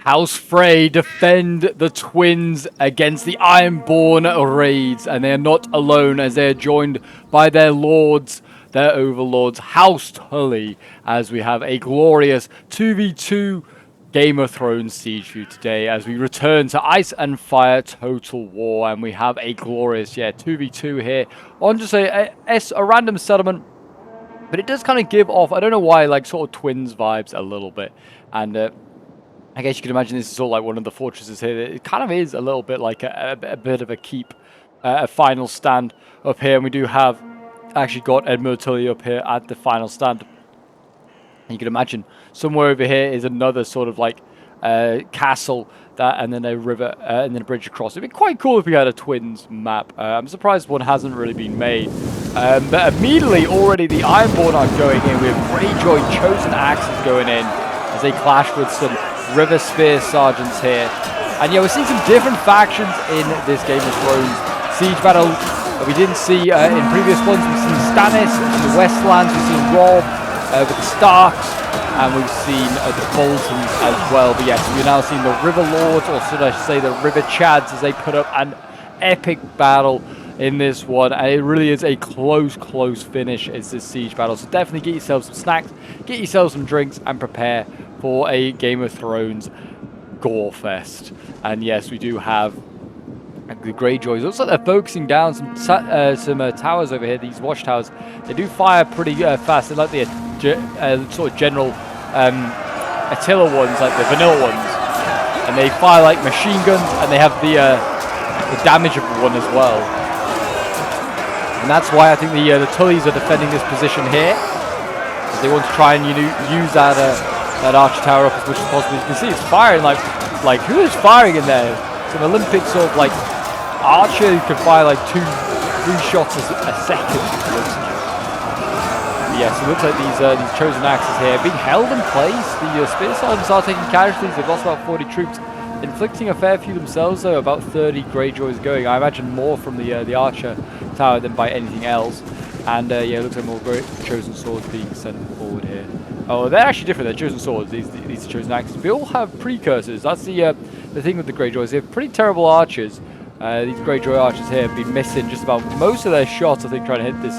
House Frey defend the twins against the Ironborn raids, and they are not alone as they are joined by their lords, their overlords, House Tully, as we have a glorious 2v2 Game of Thrones siege view today as we return to Ice and Fire Total War, and we have a glorious 2v2 here on just a random settlement. But it does kind of give off, I don't know why, like sort of twins vibes a little bit. And I guess you can imagine this is all like one of the fortresses here. It kind of is a little bit like a bit of a keep, a final stand up here. And we do have actually got Edmund Tully up here at the final stand. And you can imagine somewhere over here is another sort of like castle, that, and then a river, and then a bridge across. It'd be quite cool if we had a twins map. I'm surprised one hasn't really been made. But immediately already the Ironborn are going in with Greyjoy Chosen Axes going in as they clash with some River Spear Sergeants here. And yeah, we're seeing some different factions in this Game of Thrones siege battle that we didn't see in previous ones. We've seen Stannis in the Westlands, we've seen Robb with the Starks, and we've seen the Boltons as well. But yes, we've now seen the River Lords, or should I say the River Chads, as they put up an epic battle in this one. And it really is a close finish as this siege battle. So definitely get yourself some snacks, get yourself some drinks, and prepare for a Game of Thrones gore fest. And yes, we do have the Greyjoys. Looks like they're focusing down some towers over here. These watchtowers, they do fire pretty fast. They're like the sort of general Attila ones, like the vanilla ones, and they fire like machine guns, and they have the damageable one as well. And that's why I think the Tullys are defending this position here, because they want to try and use that archer tower up as much as possible. You can see it's firing like who is firing in there? Some Olympic sort of like archer who can fire like 2-3 shots a second. Yes, it looks like these chosen axes here being held in place. The spear sergeants are taking casualties. They've lost about 40 troops, inflicting a fair few themselves, though. About 30 Greyjoys going. I imagine more from the archer tower than by anything else. And yeah, it looks like more chosen swords being sent forward here. Oh, they're actually different. They're chosen swords. These are chosen axes. We all have precursors. That's the thing with the Greyjoys. They have pretty terrible archers. These Greyjoy archers here have been missing just about most of their shots, I think, trying to hit this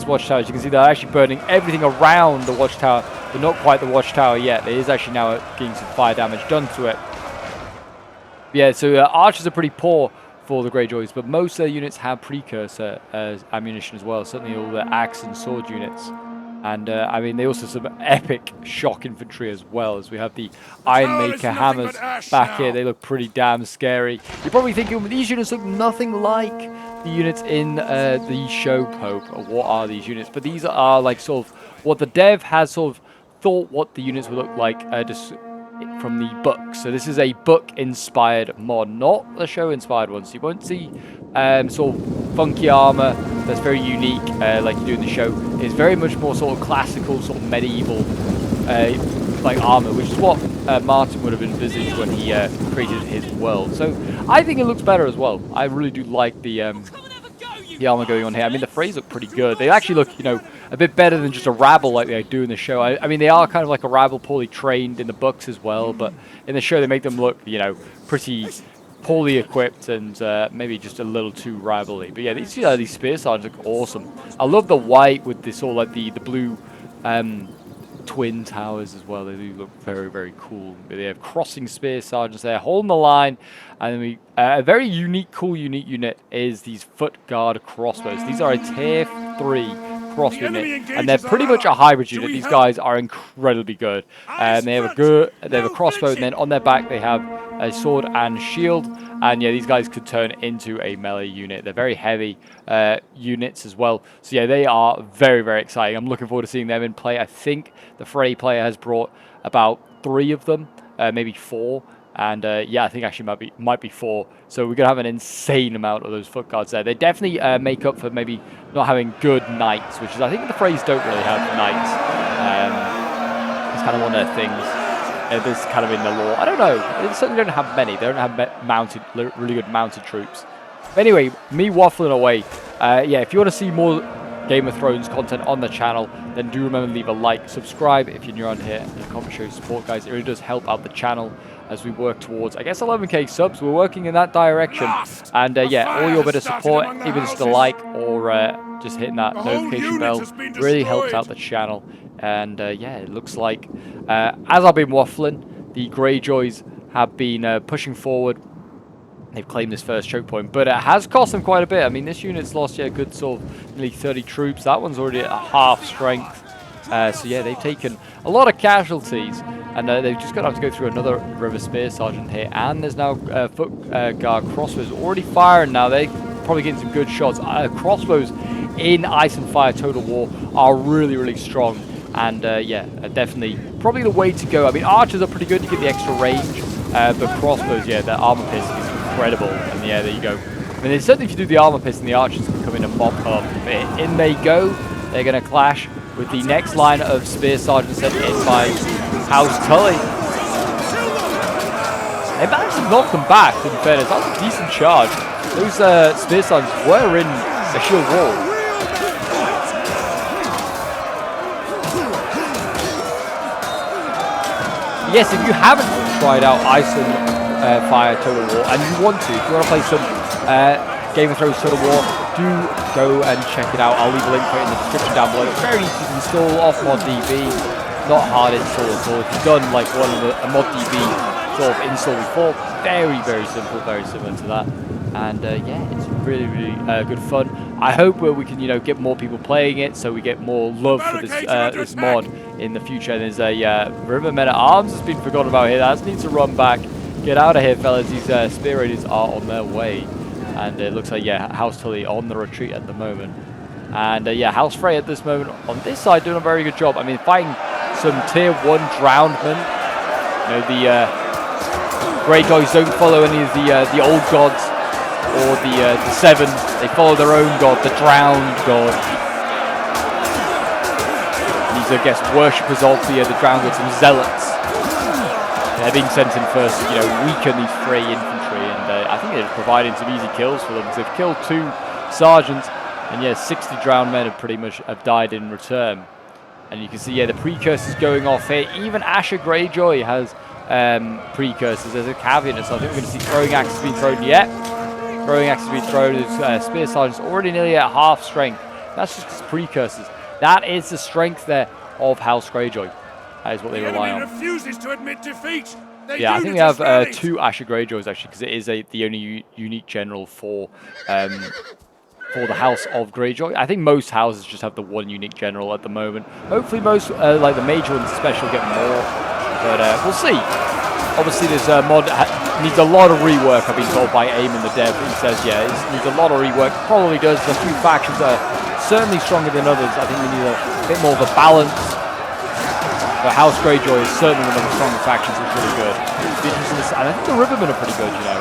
watchtower. As you can see, they're actually burning everything around the watchtower, but not quite the watchtower yet. It is actually now getting some fire damage done to it. Yeah, so archers are pretty poor for the Greyjoys, but most of their units have precursor ammunition as well. Certainly all the axe and sword units. And I mean, they also have some epic shock infantry as well, as we have the Ironmaker hammers back here. They look pretty damn scary. You're probably thinking, well, these units look nothing like the units in the show Pope. Or what are these units? But these are like sort of what the dev has sort of thought what the units would look like just from the book. So this is a book-inspired mod, not the show-inspired one. So you won't see sort of funky armor that's very unique like you do in the show. It's very much more sort of classical, sort of medieval like armor, which is what Martin would have envisaged when he created his world. So I think it looks better as well. I really do like the armor going on here. I mean, the FREYS look pretty good. They actually look, a bit better than just a rabble like they do in the show. I mean, they are kind of like a rabble poorly trained in the books as well, but in the show they make them look, pretty poorly equipped and maybe just a little too rabble-y. But yeah, these spear sergeants look awesome. I love the white with this all like the blue twin towers as well. They do look very, very cool. They have crossing spear sergeants there, holding the line. And then a very unique unit is these foot guard crossbows. These are a tier 3 crossbow unit, and they're pretty much a hybrid unit. These guys are incredibly good. And they have a crossbow, and then on their back they have a sword and shield. And yeah, these guys could turn into a melee unit. They're very heavy units as well. So yeah, they are very, very exciting. I'm looking forward to seeing them in play. I think the Frey player has brought about 3 of them, maybe 4. And yeah, I think actually might be 4. So we're gonna have an insane amount of those foot guards there. They definitely make up for maybe not having good knights, which is, I think the FREYS don't really have knights. It's kind of one of their things. This kind of in the lore. I don't know. They certainly don't have many. They don't have really good mounted troops. But anyway, me waffling away. Yeah, if you want to see more Game of Thrones content on the channel, then do remember to leave a like, subscribe if you're new around here, and comment, show your support, guys. It really does help out the channel as we work towards, I guess, 11k subs. We're working in that direction. And yeah, all your bit of support, even just a like or just hitting that notification bell, really helps out the channel. And yeah, it looks like, as I've been waffling, the Greyjoys have been pushing forward. They've claimed this first choke point, but it has cost them quite a bit. I mean, this unit's lost a good sort of nearly 30 troops. That one's already at half strength. So yeah, they've taken a lot of casualties, and they've just got to have to go through another River Spear Sergeant here. And there's now foot guard crossbows already firing now. They're probably getting some good shots. Crossbows in Ice and Fire Total War are really, really strong. And yeah, definitely probably the way to go. I mean, archers are pretty good to get the extra range, but crossbows, yeah, their armor piercing is incredible. And yeah, there you go. I mean, certainly if you do the armor piercing, the archers can come in and mop up. But in they go. They're going to clash with the next line of Spear Sergeants sent in by House Tully. They managed to knock them back, in fairness. That was a decent charge. Those Spear Sergeants were in a shield wall. Yes, if you haven't tried out Ice and Fire Total War, and you want to, if you want to play some Game of Thrones Total War, do go and check it out. I'll leave a link for it in the description down below. It's very easy to install off ModDB, not hard install at all. If you've done like one of a ModDB sort of install before, very, very simple, very similar to that. And yeah, it's really, really good fun. I hope we can, you know, get more people playing it, so we get more love for this this mod in the future. And there's a River Men at Arms has been forgotten about here. That needs to run back. Get out of here, fellas. These Spear Raiders are on their way. And it looks like, yeah, House Tully on the retreat at the moment. And yeah, House Frey at this moment on this side doing a very good job. I mean, fighting some tier 1 drowned men. You know, the Greyjoys don't follow any of the old gods or the Seven. They follow their own god, the drowned god. And these are, I guess, worshippers of the drowned gods, some zealots. They're being sent in first to, you know, weaken these Frey infantry, and I think they're providing some easy kills for them, because they've killed 2 sergeants, and yeah, 60 drowned men have pretty much died in return. And you can see, yeah, the precursors going off here. Even Asher Greyjoy has precursors as a caveat, so I think we're going to see throwing axes being thrown. Yep, throwing axes being thrown. There's Spear Sergeants already nearly at half strength. That's just his precursors. That is the strength there of House Greyjoy. That is what they rely on. Refuses to admit defeat. Yeah, I think we have 2 Asher Greyjoys actually, because it is the only unique general for the House of Greyjoy. I think most houses just have the 1 unique general at the moment. Hopefully most, like the major ones especially, get more, but we'll see. Obviously this mod needs a lot of rework, I've been told by Eamon the dev. He says, yeah, it needs a lot of rework. Probably does. There's a few factions that are certainly stronger than others. I think we need a bit more of a balance. But House Greyjoy is certainly one of the stronger factions. It's really good. And I think the Rivermen are pretty good, you know.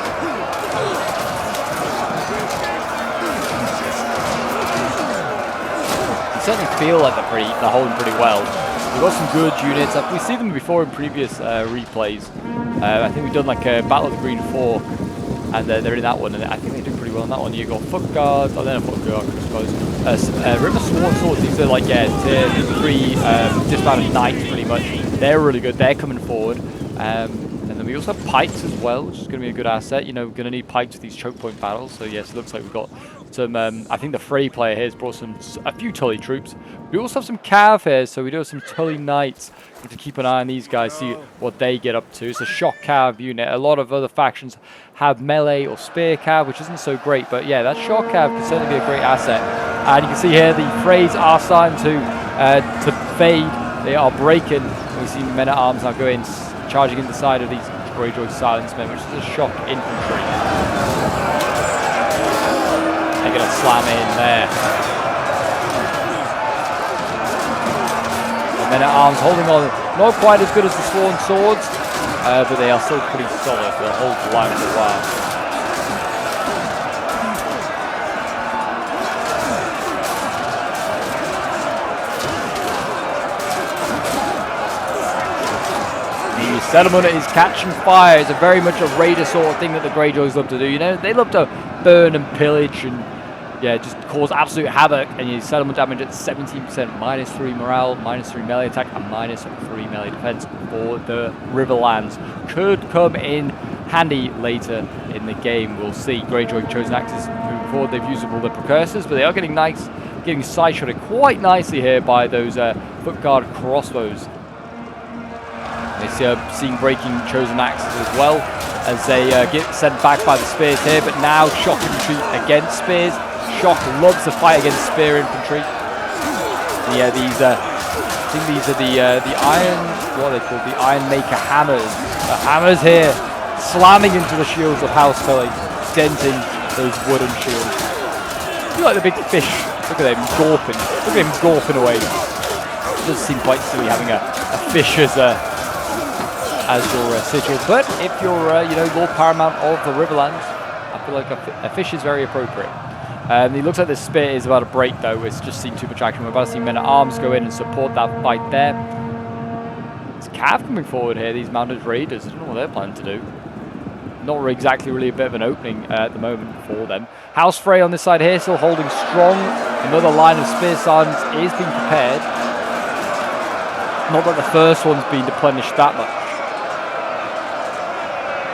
You certainly feel like they're holding pretty well. We've got some good units. We've seen them before in previous replays. I think we've done like a Battle of the Green Fork, and they're in that one, and I think they do pretty well in that one. You've got foot guards, oh, they're not foot guards, I suppose. River Sworn Swords, these are like, yeah, tier 3 dismounted knights pretty much. They're really good, they're coming forward. And then we also have pikes as well, which is going to be a good asset. You know, we're going to need pikes for these choke point battles. So yes, it looks like we've got some, I think the Frey player here has brought a few Tully troops. We also have some Cav here, so we do have some Tully Knights. We have to keep an eye on these guys, see what they get up to. It's a shock Cav unit. A lot of other factions have melee or spear Cav, which isn't so great. But yeah, that shock Cav can certainly be a great asset. And you can see here the Freys are starting to fade. They are breaking. And we see men-at-arms now going, charging in the side of these Greyjoy Silence Men, which is a shock infantry. They're going to slam in there. The men-at-arms holding on, not quite as good as the Sworn Swords, but they are still pretty solid. They'll hold the line for a while. Settlement is catching fire. It's very much a raider sort of thing that the Greyjoys love to do. You know, they love to burn and pillage and yeah, just cause absolute havoc, and you settlement damage at 17%, -3 morale, -3 melee attack, and -3 melee defense for the Riverlands. Could come in handy later in the game. We'll see. Greyjoy Chosen Axes moving forward. They've used up all their precursors, but they are getting side-shotted quite nicely here by those footguard crossbows. They're seeing breaking Chosen Axes as well as they get sent back by the spears here, but now Shock Infantry against spears. Shock loves to fight against spear infantry. Yeah, these I think these are the iron, what are they called? The Iron Maker hammers. The hammers here, slamming into the shields of House Frey, denting those wooden shields. You like the big fish. Look at him gawping. Look at him gawping away. It does seem quite silly having a fish as your sigil, but if you're you know, Lord Paramount of the Riverlands, I feel like a fish is very appropriate. It looks like the spear is about to break though. It's just seen too much action. We're about to see men-at-arms go in and support that fight there. It's Cav coming forward here, these mounted raiders. I don't know what they're planning to do. Not exactly really a bit of an opening at the moment for them. House Frey on this side here, still holding strong. Another line of spear sergeants is being prepared. Not that the first one's been replenished that much.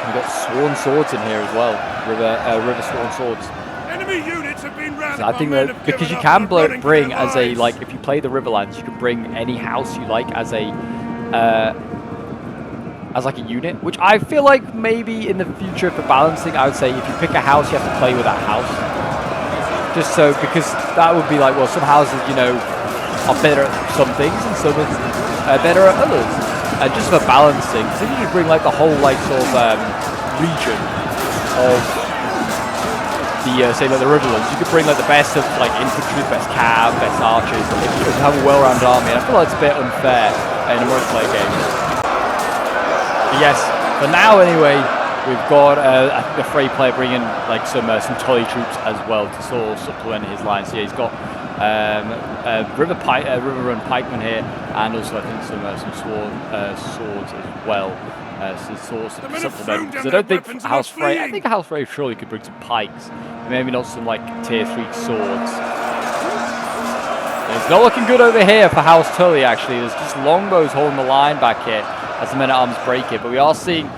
We've got Sworn Swords in here as well. River Sworn Swords. Enemy units have been So I think that because you can bring as a, like, if you play the Riverlands, you can bring any house you like as a unit, which I feel like maybe in the future for balancing, I would say if you pick a house, you have to play with that house. Just so, because that would be like, well, some houses, you know, are better at some things and some are better at others. Just for balancing, so if you just bring like the whole like sort of region of the say like the Riverlands, you could bring like the best of like infantry, best cav, best archers, if you could have a well-rounded army. And I feel like it's a bit unfair in a multiplayer game. But yes, for now anyway, we've got I think the Frey player bringing like some Tully troops as well to sort of supplement his lines. So yeah, he's got River Run pikemen here, and also I think some swords as well. So swords to supplement. Because I don't think House Frey. I think House Frey surely could bring some pikes, maybe not some like tier 3 swords. It's not looking good over here for House Tully. Actually, there's just longbows holding the line back here as the men-at-arms break it. But we are seeing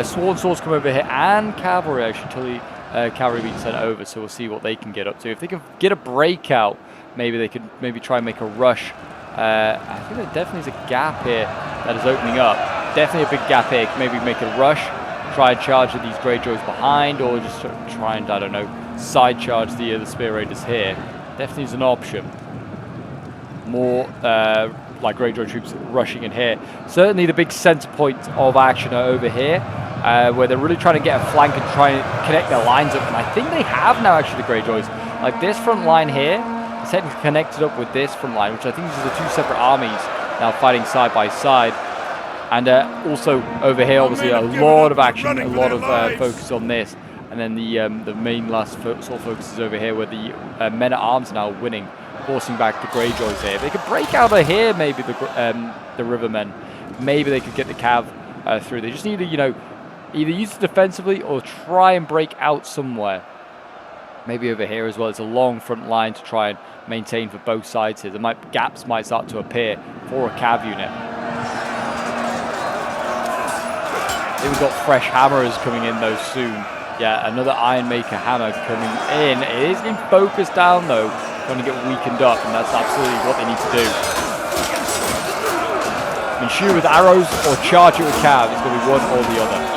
swords come over here, and cavalry actually. Tully cavalry being sent over, so we'll see what they can get up to. If they can get a breakout, maybe they could try and make a rush. I think there definitely is a gap here that is opening up. Definitely a big gap here. Maybe make a rush, try and charge these Greyjoys behind, or just try and, I don't know, side charge the Spear Raiders here. Definitely is an option. More like Greyjoy troops rushing in here. Certainly the big center point of action are over here, where they're really trying to get a flank and try and connect their lines up. And I think they have now, actually, the Greyjoys. Like this front line here is technically connected up with this front line, which I think these are the two separate armies now fighting side by side. And also over here, obviously, a lot of action, a lot of focus on this. And then the main last sort of focus is over here, where the men-at-arms are now winning, forcing back the Greyjoys here. They could break out of here, maybe the Rivermen. Maybe they could get the Cav through. They just need to, you know, either use it defensively or try and break out somewhere. Maybe over here as well. It's a long front line to try and maintain for both sides here. Gaps might start to appear for a Cav unit. We've got fresh hammers coming in though soon. Yeah, another Iron Maker hammer coming in. It is getting focused down though, going to get weakened up, and that's absolutely what they need to do. I mean, shoot with arrows or charge it with cav. It's going to be one or the other.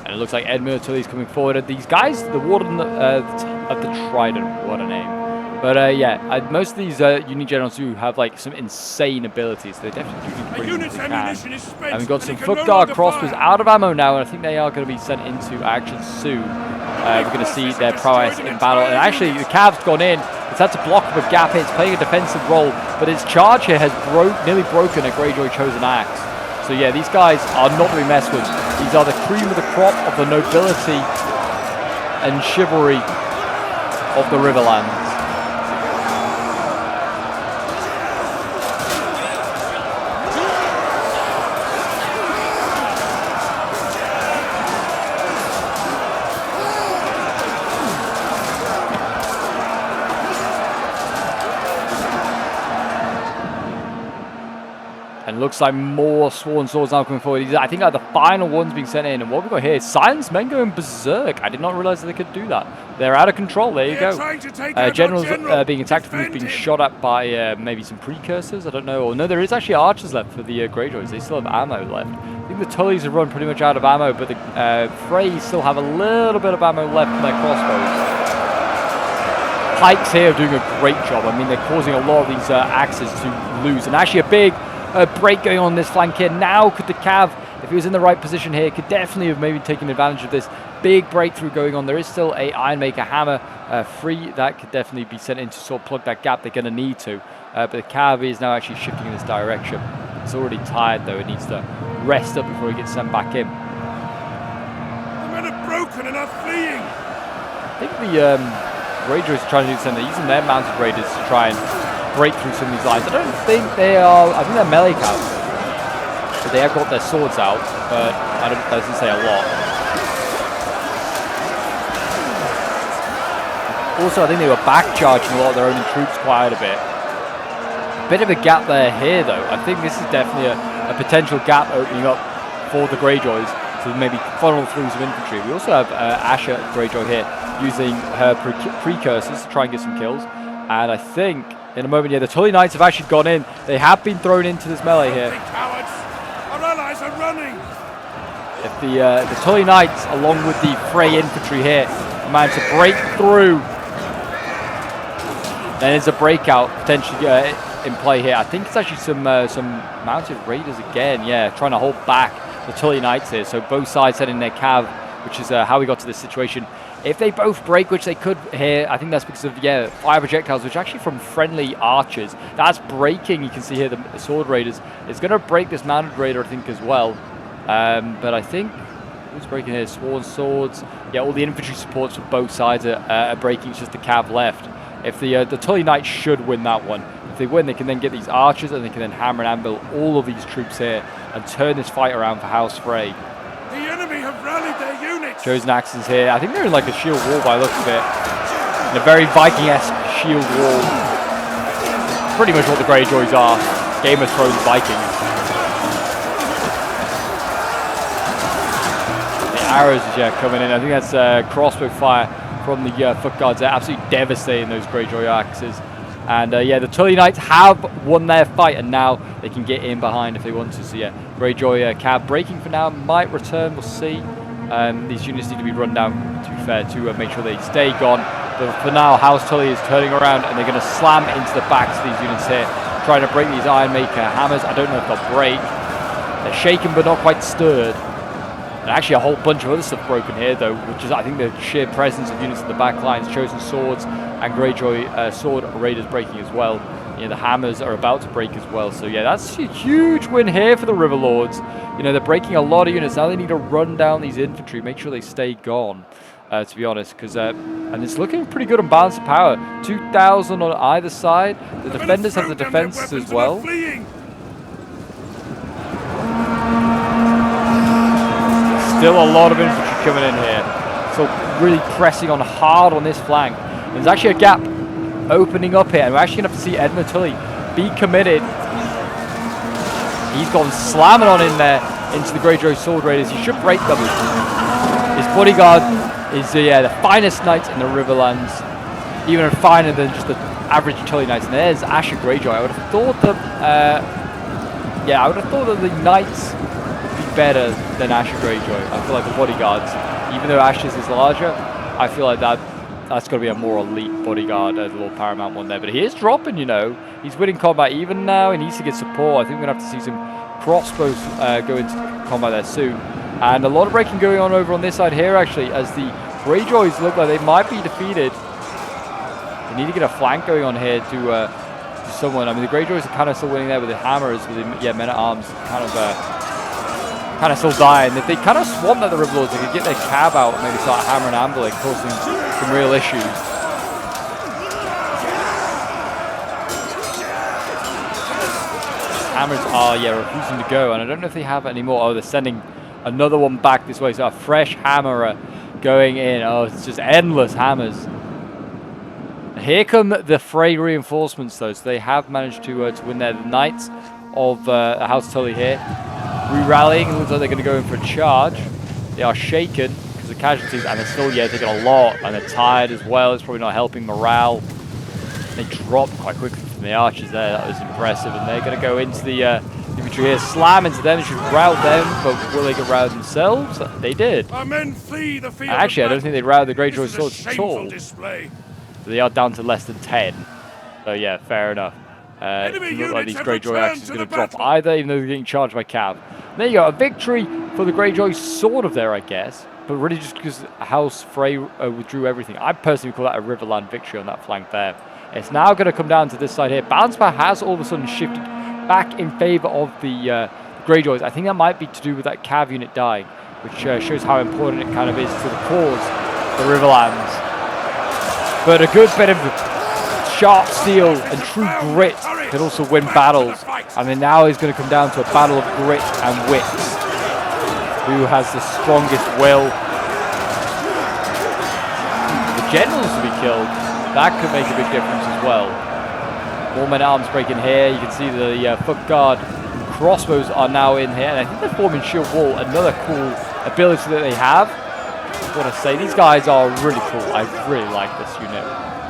It looks like Edmure Tully's coming forward. These guys, the Warden of the Trident, what a name. But yeah, most of these unit generals do have like some insane abilities. They definitely do bring what they can. And we've got some Footguard crossbows out of ammo now, and I think they are going to be sent into action soon. We're going to see their prowess in battle. And actually, the Cav's gone in. It's had to block up a gap here. It's playing a defensive role, but its charge here has nearly broken a Greyjoy Chosen Axe. So yeah, these guys are not to be messed with. These are the cream of the crop of the nobility and chivalry of the Riverlands. And looks like more Sworn Swords now coming forward. I think the final one's being sent in. And what we've got here is Silence Men going berserk. I did not realize that they could do that. They're out of control. There you go. Generals being attacked from being shot at by maybe some precursors. I don't know. Or no, there is actually archers left for the Greyjoys. They still have ammo left. I think the Tullys have run pretty much out of ammo, but the Freys still have a little bit of ammo left in their crossbows. Pikes here are doing a great job. I mean, they're causing a lot of these axes to lose. And actually a big break going on this flank here. Now could the Cav, if he was in the right position here, could definitely have maybe taken advantage of this big breakthrough going on. There is still a Ironmaker hammer free that could definitely be sent in to sort of plug that gap they're going to need to. But the Cav is now actually shifting in this direction. It's already tired though. It needs to rest up before it gets sent back in. The men are broken and are fleeing. I think the Greyjoys are trying to do the same. They're using their mounted raiders to try and break through some of these lines. I don't think they are. I think they're melee Cav. So they have got their swords out, but that doesn't say a lot. Also, I think they were back charging a lot of their own troops quite a bit. Bit of a gap there here, though. I think this is definitely a potential gap opening up for the Greyjoys to maybe funnel through some infantry. We also have Asha Greyjoy here using her precursors to try and get some kills. And I think in a moment, yeah, the Tully Knights have actually gone in. They have been thrown into this melee here. Cowards! Our allies are running. If the Tully Knights, along with the Frey infantry here, manage to break through, then there's a breakout potentially in play here. I think it's actually some mounted raiders again. Yeah, trying to hold back the Tully Knights here. So both sides sending their Cav, which is how we got to this situation. If they both break, which they could here, I think that's because of, fire projectiles, which are actually from friendly archers. That's breaking, you can see here, the sword raiders. It's going to break this mounted raider, I think, as well. But I think, who's breaking here? Sworn Swords. Yeah, all the infantry supports from both sides are breaking. It's just the Cav left. If the Tully Knights should win that one. If they win, they can then get these archers, and they can then hammer and anvil all of these troops here and turn this fight around for House Frey. The enemy have rallied their units. Chosen Axes here. I think they're in like a shield wall by the looks of it. In a very Viking-esque shield wall. Pretty much what the Greyjoys are. Game of Thrones Vikings. The arrows is coming in. I think that's crossbow fire from the foot guards. They're absolutely devastating those Greyjoy axes. And the Tully Knights have won their fight, and now they can get in behind if they want to. So Greyjoy Cav breaking for now, might return, we'll see. These units need to be run down, to be fair, to make sure they stay gone. But for now, House Tully is turning around, and they're going to slam into the backs of these units here, trying to break these Ironmaker hammers. I don't know if they'll break. They're shaken but not quite stirred. And actually a whole bunch of other stuff broken here, though, which is, I think, the sheer presence of units in the back lines. Chosen Swords and Greyjoy Sword Raiders breaking as well. The hammers are about to break as well. So, that's a huge win here for the Riverlords. They're breaking a lot of units. Now they need to run down these infantry, make sure they stay gone, to be honest. And it's looking pretty good on balance of power. 2,000 on either side. The defenders have the defenses as well. Still a lot of infantry coming in here. So really pressing on hard on this flank. There's actually a gap opening up here, and we're actually going to have to see Edmund Tully be committed. He's gone slamming on in there into the Greyjoy Sword Raiders. He should break them. His bodyguard is the finest knight in the Riverlands, even finer than just the average Tully Knights. And there's Asha Greyjoy. I would have thought that, the knights better than Asha Greyjoy. I feel like the bodyguards, even though Asha's is larger, I feel like that's got to be a more elite bodyguard, the Lord Paramount one there. But he is dropping, He's winning combat even now. He needs to get support. I think we're going to have to see some crossbows go into combat there soon. And a lot of breaking going on over on this side here, actually, as the Greyjoys look like they might be defeated. They need to get a flank going on here to someone. I mean, the Greyjoys are kind of still winning there with the hammers, with the men-at-arms kind of still dying. If they kind of swamped at the Riverlords, they could get their Cav out and maybe start hammering and ambling, causing some real issues. hammers are, yeah, refusing to go. And I don't know if they have any more. Oh, they're sending another one back this way. So a fresh hammerer going in. Oh, it's just endless hammers. Here come the Frey reinforcements, though. So they have managed to win there. The Knights of House Tully here. Re-rallying. It looks like they're going to go in for a charge. They are shaken because of casualties, and they're still, yeah, taking a lot. And they're tired as well. It's probably not helping morale. They dropped quite quickly from the archers there. That was impressive. And they're going to go into the infantry here. Slam into them. They should rout them, but will they get routed themselves? They did. Our men flee the field. Actually, I don't think they routed the Greyjoy swords at all. Display. So they are down to less than 10. So yeah, fair enough. It doesn't look like these Greyjoy axes are going to drop either, even though they're getting charged by Cav. There you go, a victory for the Greyjoy, sort of there, I guess. But really just because House Frey withdrew everything. I personally call that a Riverland victory on that flank there. It's now going to come down to this side here. Balance power has all of a sudden shifted back in favor of the Greyjoys. I think that might be to do with that Cav unit dying, which shows how important it kind of is to the cause, the Riverlands. But a good bit of sharp steel and true grit can also win battles. And then now is going to come down to a battle of grit and wits. Who has the strongest will? The generals to be killed. That could make a big difference as well. More men-at-arms breaking here. You can see the foot guard crossbows are now in here. And I think they're forming shield wall. Another cool ability that they have. I want to say these guys are really cool. I really like this unit.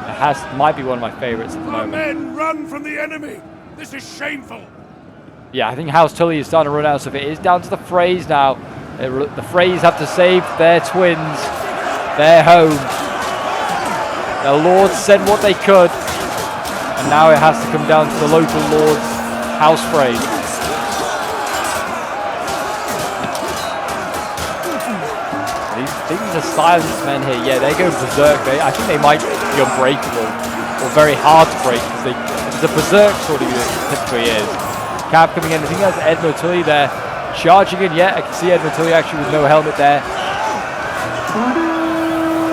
It might be one of my favorites at the moment. Men run from the enemy. This is shameful. Yeah, I think House Tully is starting to run out, so if it is down to the Freys now, the Freys have to save their twins, their home. Their lords sent what they could, and now it has to come down to the local lords, House Frey. These are silenced men here. Yeah, they go berserk. I think they might be unbreakable, or very hard to break, because it's a berserk sort of unit typically is. Cav coming in. I think that's Edmund Tully there, charging in. Yeah, I can see Edmund Tully actually with no helmet there.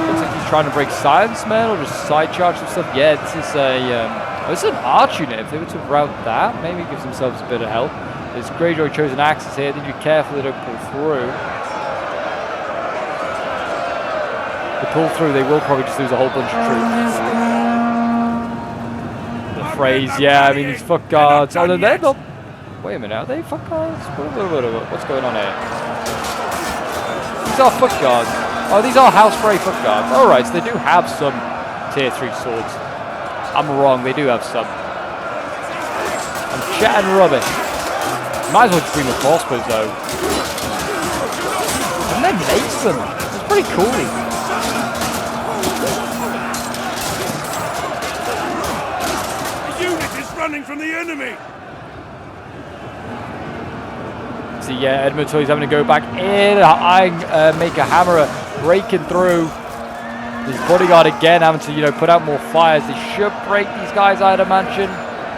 Looks like he's trying to break silence men or just side charge some stuff. Yeah, this is this is an arch unit. If they were to route that, maybe it gives themselves a bit of help. This Greyjoy chosen axis here. They need to be careful they don't pull through. Pull through, they will probably just lose a whole bunch of troops. The Freys, yeah, I mean, these fuck guards. Oh, they're not. Wait a minute, are they fuck guards? What's going on here? These are fuck guards. Oh, these are House Frey fuck guards. Alright, so they do have some tier 3 swords. I'm wrong, they do have some. I'm chatting rubbish. Might as well just bring the crossbows though. And then mace them. It's pretty cool. Running from the enemy. See, yeah, Edmund Tully's having to go back in. Make a hammerer breaking through. His bodyguard again having to, put out more fires. They should break these guys, I'd imagine.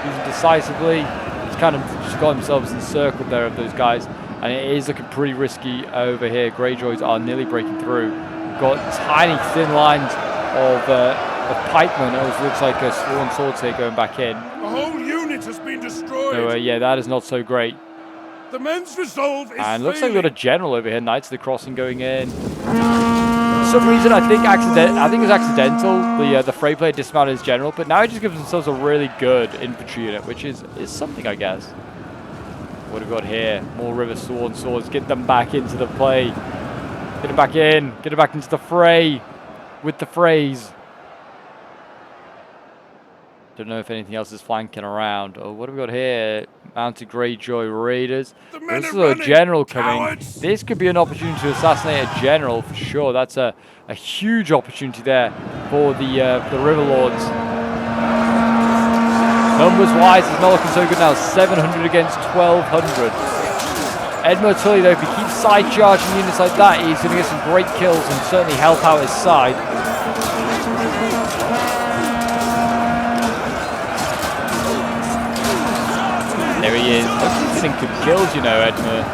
Using decisively. He's kind of just got themselves encircled there of those guys. And it is looking pretty risky over here. Greyjoys are nearly breaking through. We've got tiny thin lines of pikemen. It looks like a sworn swords here going back in. The whole unit has been destroyed. So yeah, that is not so great. The men's resolve is and looks like we've got a general over here. Knights of the Crossing going in. For some reason, I think it's accidental. The Frey player dismounted his general, but now he just gives themselves a really good infantry unit, which is something, I guess. What have we got here? More river swords. Get them back into the play. Get it back in. Get it back into the fray with the Freys. Don't know if anything else is flanking around. Oh, what have we got here? Mounted Greyjoy Raiders. This is a general coming. Cowards. This could be an opportunity to assassinate a general for sure. That's a huge opportunity there for the River Lords. Numbers-wise, it's not looking so good now. 700 against 1,200. Edmund Tully, though, if he keeps side-charging units like that, he's going to get some great kills and certainly help out his side. There he is. He's getting good kills, Edmund.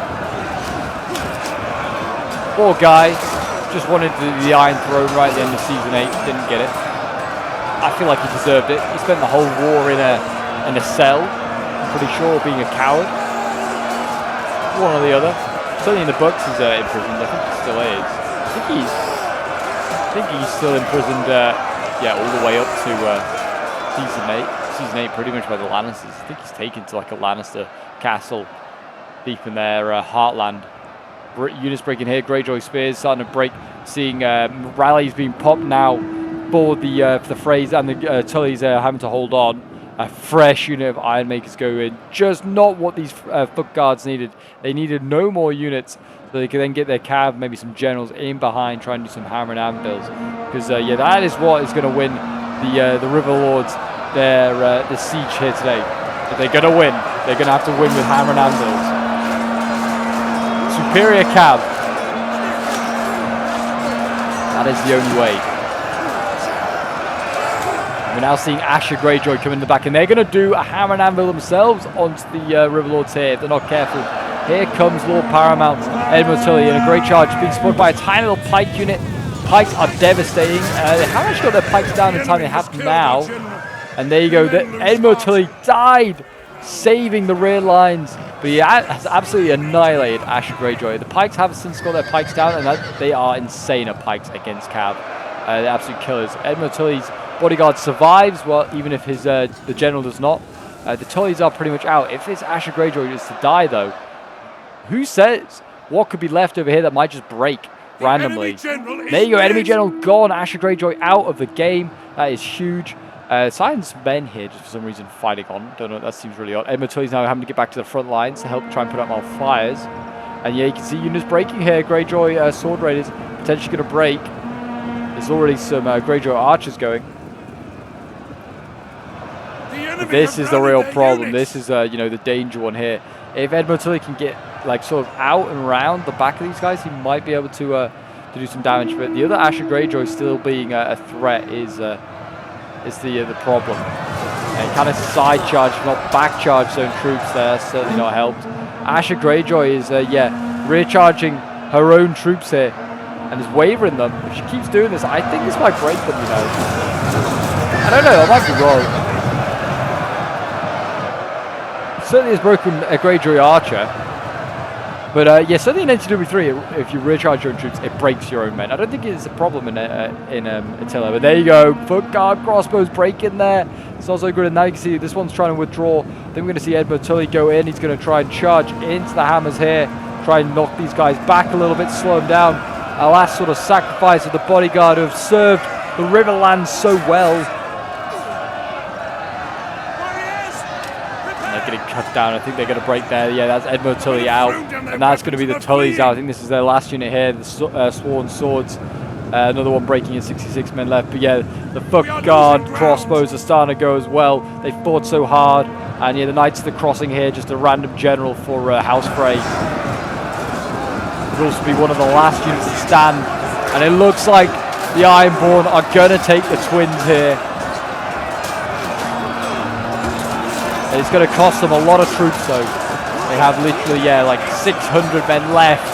Poor guy. Just wanted the Iron Throne right at the end of Season 8. Didn't get it. I feel like he deserved it. He spent the whole war in a cell. pretty sure, being a coward. One or the other. Certainly in the books he's imprisoned. I think he still is. I think he's still imprisoned, yeah, all the way up to Season 8, pretty much by the Lannisters. I think he's taken to like a Lannister castle deep in their heartland. Units breaking here, Greyjoy spears starting to break, seeing rallies being popped now for the Freys, and the Tullys having to hold on. A fresh unit of Ironmakers go in, just not what these foot guards needed. They needed no more units, so they could then get their cav, maybe some generals in behind, try and do some hammer and anvils. Because yeah, that is what is going to win the River Lords the siege here today. If they're going to win, they're going to have to win with hammer and anvils. Superior cav. That is the only way. We're now seeing Asher Greyjoy come in the back, and they're going to do a hammer and anvil themselves onto the River Lords here if they're not careful. Here comes Lord Paramount, Edmund Tully, in a great charge, being supported by a tiny little pike unit. Pikes are devastating. They haven't actually got their pikes down in time. They have now. And there you go. Edmund Tully died, saving the rear lines. But he has absolutely annihilated Asher Greyjoy. The pikes have since got their pikes down, and they are insane at pikes against cav. They're absolute killers. Edmund Tully's bodyguard survives, well, even if his the general does not. The Tullys are pretty much out. If it's Asher Greyjoy is to die, though, who says what could be left over here that might just break randomly? There you go, enemy general gone. Asher Greyjoy out of the game. That is huge. Sion's men here just for some reason fighting on. Don't know, that seems really odd. Edmund Tully's now having to get back to the front lines to help try and put out more fires. And yeah, you can see units breaking here. Greyjoy sword raiders potentially going to break. There's already some Greyjoy archers going. This is the real problem. This is, you know, the danger one here. If Edmund Tully can get, like, sort of out and around the back of these guys, he might be able to do some damage. But the other Asher Greyjoy still being a threat is the problem. And kind of side charge, not back charge zone troops there. Certainly not helped. Asher Greyjoy is, yeah, rear charging her own troops here and is wavering them. If she keeps doing this, I think this might break them, you know. I don't know, I might be wrong. Certainly has broken a Greyjoy archer. But yeah, certainly in NCW3, if you recharge your own troops, it breaks your own men. I don't think it's a problem in Attila. But there you go, foot guard crossbows breaking there. It's not so good. And now you can see this one's trying to withdraw. Then we're going to see Edmund Tully go in. He's going to try and charge into the hammers here. Try and knock these guys back a little bit, slow them down. A last sort of sacrifice of the bodyguard who have served the Riverlands so well. Getting cut down. I think they're going to break there. Yeah, that's Edmund Tully out, and that's going to be the Tullys out. I think this is their last unit here, the Sworn Swords. Another one breaking in, 66 men left. But yeah, the foot guard crossbows are starting to go as well. They fought so hard, and yeah, the Knights of the Crossing here, just a random general for House Frey. Will also be one of the last units to stand, and it looks like the Ironborn are going to take the twins here. It's going to cost them a lot of troops, though. They have literally, yeah, like 600 men left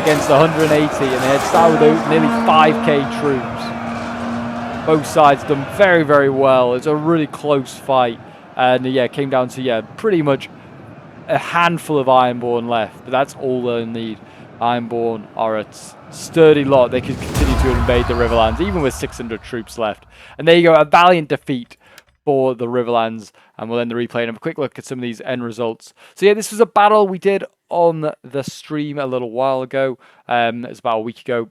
against 180, and they had started with nearly 5k troops. Both sides done very, very well. It's a really close fight, and yeah, it came down to, yeah, pretty much a handful of Ironborn left, but that's all they'll need. Ironborn are a sturdy lot. They can continue to invade the Riverlands, even with 600 troops left. And there you go, a valiant defeat for the Riverlands, and we'll end the replay and have a quick look at some of these end results. So yeah, this was a battle we did on the stream a little while ago. It was about a week ago,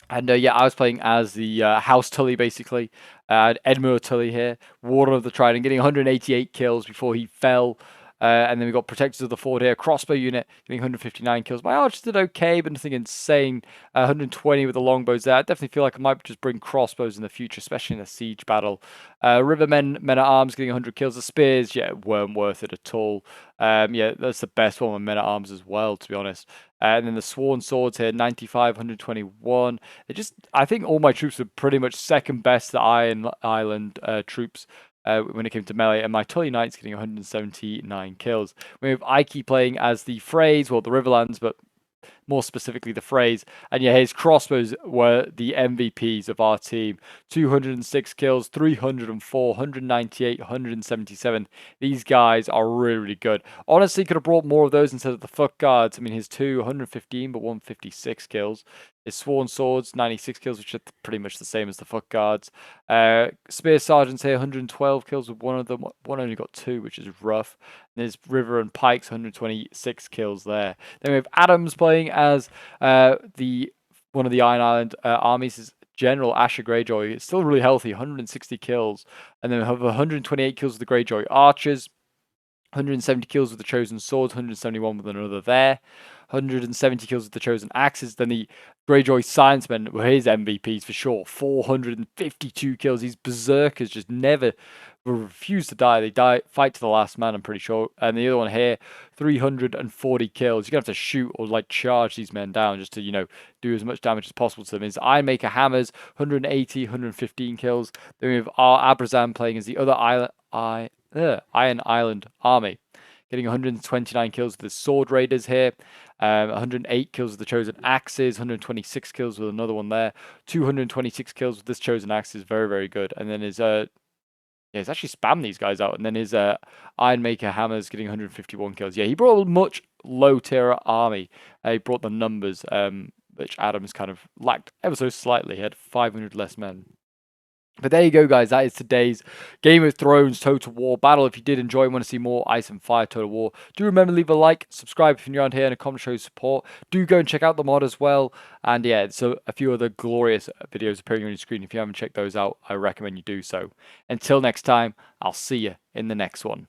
and yeah, I was playing as the House Tully, basically. Edmund Tully here, Warden of the Trident, getting 188 kills before he fell. And then we got Protectors of the Ford here, crossbow unit, getting 159 kills. My archers did okay, but nothing insane. 120 with the longbows there. I definitely feel like I might just bring crossbows in the future, especially in a siege battle. Rivermen, men-at-arms getting 100 kills. The spears, yeah, weren't worth it at all. Yeah, that's the best one with men-at-arms as well, to be honest. And then the Sworn Swords here, 95, 121. They just, I think all my troops were pretty much second best to Iron Island troops. When it came to melee, and my Tully Knights getting 179 kills. We have Ike playing as the Freys, well, the Riverlands, but more specifically the FREYS. And yeah, his crossbows were the MVPs of our team. 206 kills, 304, 198, 177. These guys are really, really good. Honestly, could have brought more of those instead of the fuck guards. I mean, his 115, but 156 kills. His Sworn Swords, 96 kills, which are pretty much the same as the fuck guards. Spear Sergeants here, 112 kills with one of them. One only got 2, which is rough. And there's River and Pikes, 126 kills there. Then we have Adams playing as one of the Iron Island armies. Is General Asher Greyjoy. It's still really healthy, 160 kills. And then we have 128 kills with the Greyjoy Archers. 170 kills with the Chosen Swords, 171 with another there. 170 kills with the Chosen Axes. Then the Greyjoy Sciencemen were his MVPs for sure. 452 kills. These berserkers just never refuse to die. They fight to the last man, I'm pretty sure. And the other one here, 340 kills. You're going to have to shoot or like charge these men down just to, do as much damage as possible to them. Is Ironmaker Hammers, 180, 115 kills. Then we have our Abrazan playing as the other Iron Island army, getting 129 kills with the Sword Raiders here, 108 kills with the Chosen Axes, 126 kills with another one there, 226 kills with this Chosen Axe is very, very good. And then his he's actually spammed these guys out. And then his Ironmaker Hammers getting 151 kills. Yeah, he brought a much low tier army. He brought the numbers, which Adams kind of lacked ever so slightly. He had 500 less men. But there you go, guys. That is today's Game of Thrones Total War battle. If you did enjoy and want to see more Ice and Fire Total War, do remember to leave a like, subscribe if you're new around here, and a comment show support. Do go and check out the mod as well. And yeah, so a few other glorious videos appearing on your screen. If you haven't checked those out, I recommend you do so. Until next time, I'll see you in the next one.